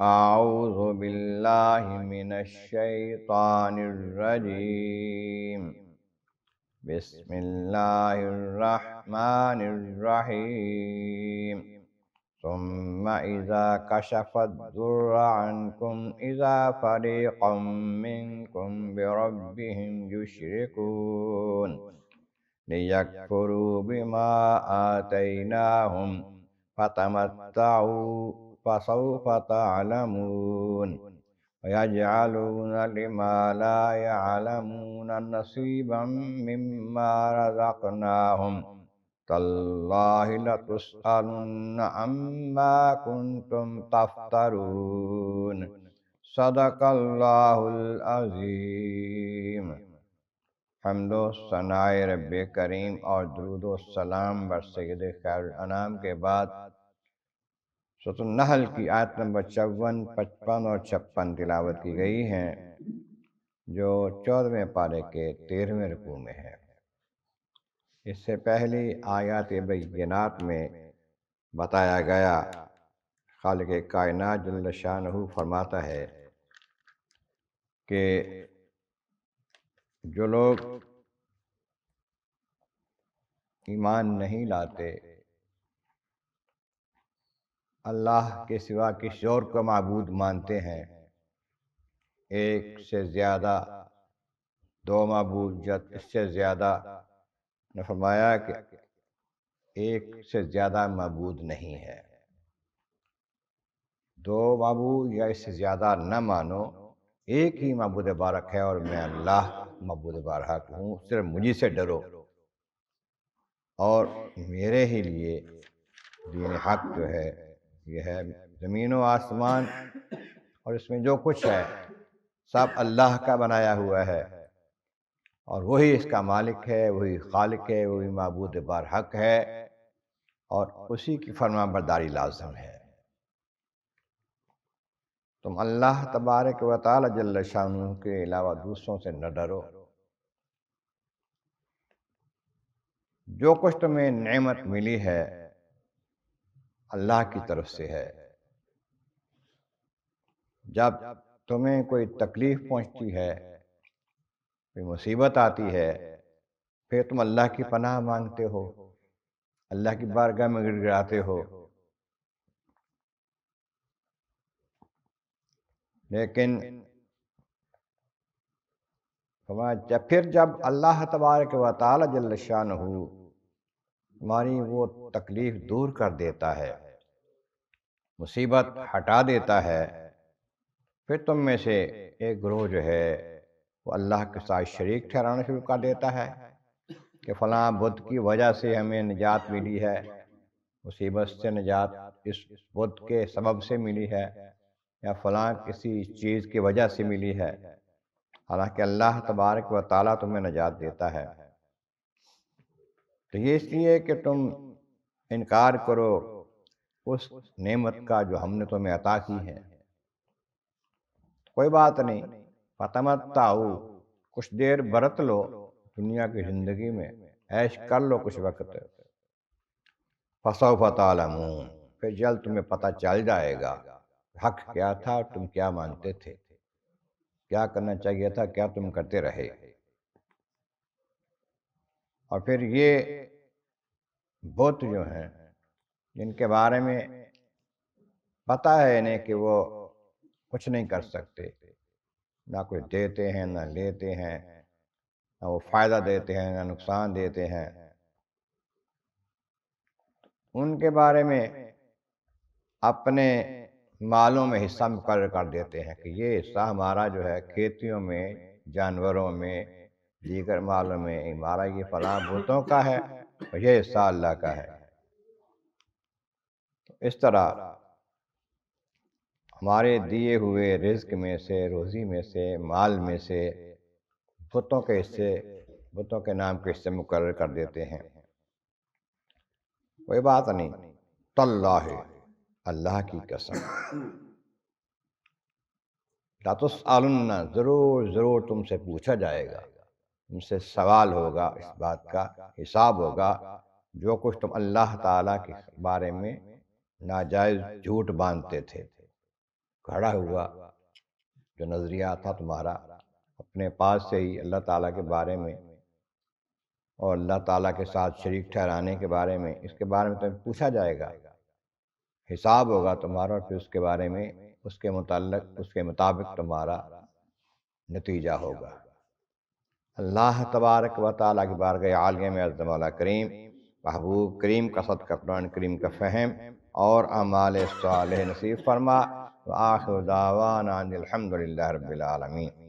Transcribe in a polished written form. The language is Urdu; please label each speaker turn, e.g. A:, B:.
A: اعوذ باللہ من الشیطان الرجیم بسم اللہ الرحمن الرحیم ثم اذا کشف الضر عنکم اذا فریقا منکم بربہم یشرکون لیکفروا بما آتیناہم فتمتعوا فسوف تعلمون ويجعلون لما لا يعلمون نصيبا مما رزقناهم تالله لتسألن عما كنتم تفترون صدق اللہ العظیم۔ حمد و ثناء رب کریم اور درود و سلام بر سید خیر الانام کے بعد سورۃ النحل کی آیت نمبر 54، 55 اور 56 تلاوت کی گئی ہیں، جو 14ویں پارے کے 13ویں رکوع میں ہے۔ اس سے پہلی آیات بینات میں بتایا گیا خالق کائنات جل شانہ فرماتا ہے کہ جو لوگ ایمان نہیں لاتے، اللہ کے سوا کسی اور کو معبود مانتے ہیں، ایک سے زیادہ، دو معبود یا اس سے زیادہ، نے فرمایا کہ ایک سے زیادہ معبود نہیں ہے، دو معبود یا اس سے زیادہ نہ مانو، ایک ہی معبود بارک ہے اور میں اللہ معبود بارک ہوں، صرف مجھے سے ڈرو اور میرے ہی لیے دین حق جو ہے یہ ہے۔ زمین و آسمان اور اس میں جو کچھ ہے سب اللہ کا بنایا ہوا ہے، اور وہی اس کا مالک ہے، وہی خالق ہے، وہی معبود برحق ہے، اور اسی کی فرما برداری لازم ہے۔ تم اللہ تبارک و تعالی جل شانہ کے علاوہ دوسروں سے نہ ڈرو۔ جو کچھ تمہیں نعمت ملی ہے اللہ کی طرف سے ہے۔ جب تمہیں کوئی تکلیف پہنچتی ہے، کوئی مصیبت آتی ہے، پھر تم اللہ کی پناہ مانگتے ہو، اللہ کی بارگاہ میں گڑ گڑاتے ہو، لیکن جب اللہ تبارک و تعالی جل شانہ تمہاری وہ تکلیف دور کر دیتا ہے، مصیبت ہٹا دیتا ہے، پھر تم میں سے ایک گروہ جو ہے وہ اللہ کے ساتھ شریک ٹھہرانا شروع کر دیتا ہے کہ فلاں بت کی وجہ سے ہمیں نجات ملی ہے، مصیبت سے نجات اس بت کے سبب سے ملی ہے، یا فلاں کسی چیز کی وجہ سے ملی ہے، حالانکہ اللہ تبارک و تعالیٰ تمہیں نجات دیتا ہے۔ تو یہ اس لیے کہ تم انکار کرو اس نعمت کا جو ہم نے تمہیں عطا کی ہے۔ کوئی بات نہیں، فتمتعوا، کچھ دیر برت لو دنیا کی زندگی میں، عیش کر لو کچھ وقت، فسوف تعلمون، پھر جلد تمہیں پتہ چل جائے گا حق کیا تھا اور تم کیا مانتے تھے، کیا کرنا چاہیے تھا، کیا تم کرتے رہے۔ اور پھر یہ بت جو ہیں جن کے بارے میں پتہ ہے انہیں کہ وہ کچھ نہیں کر سکتے، نہ کچھ دیتے ہیں نہ لیتے ہیں، نہ وہ فائدہ دیتے ہیں نہ نقصان دیتے ہیں، ان کے بارے میں اپنے مالوں میں حصہ مقرر کر دیتے ہیں کہ یہ حصہ ہمارا جو ہے کھیتیوں میں، جانوروں میں، دیگر مالوں میں ہمارا یہ فلاں بتوں کا ہے اور یہ حصہ اللہ کا ہے۔ اس طرح ہمارے دیے ہوئے رزق میں سے، روزی میں سے، مال میں سے بتوں کے حصے، بتوں کے نام کے حصے مقرر کر دیتے ہیں۔ کوئی بات نہیں، تاللہ، اللہ کی قسم، لتسألن، ضرور ضرور تم سے پوچھا جائے گا، تم سے سوال ہوگا، اس بات کا حساب ہوگا جو کچھ تم اللہ تعالیٰ کے بارے میں ناجائز جھوٹ باندھتے تھے، گھڑا ہوا جو نظریہ تھا تمہارا اپنے پاس سے ہی اللہ تعالیٰ کے بارے میں اور اللہ تعالیٰ کے ساتھ شریک ٹھہرانے کے بارے میں، اس کے بارے میں تمہیں پوچھا جائے گا، حساب ہوگا تمہارا، اور پھر اس کے بارے میں اس کے متعلق اس کے مطابق تمہارا نتیجہ ہوگا۔ اللہ تبارک و تعالیٰ کی بارگاہ عالیہ میں عظم مولا کریم، محبوب کریم کا صدقہ قرآن کریم کا فہم اور اعمال صالح نصیب فرما۔ وآخر دعوانا ان الحمد للہ رب العالمین۔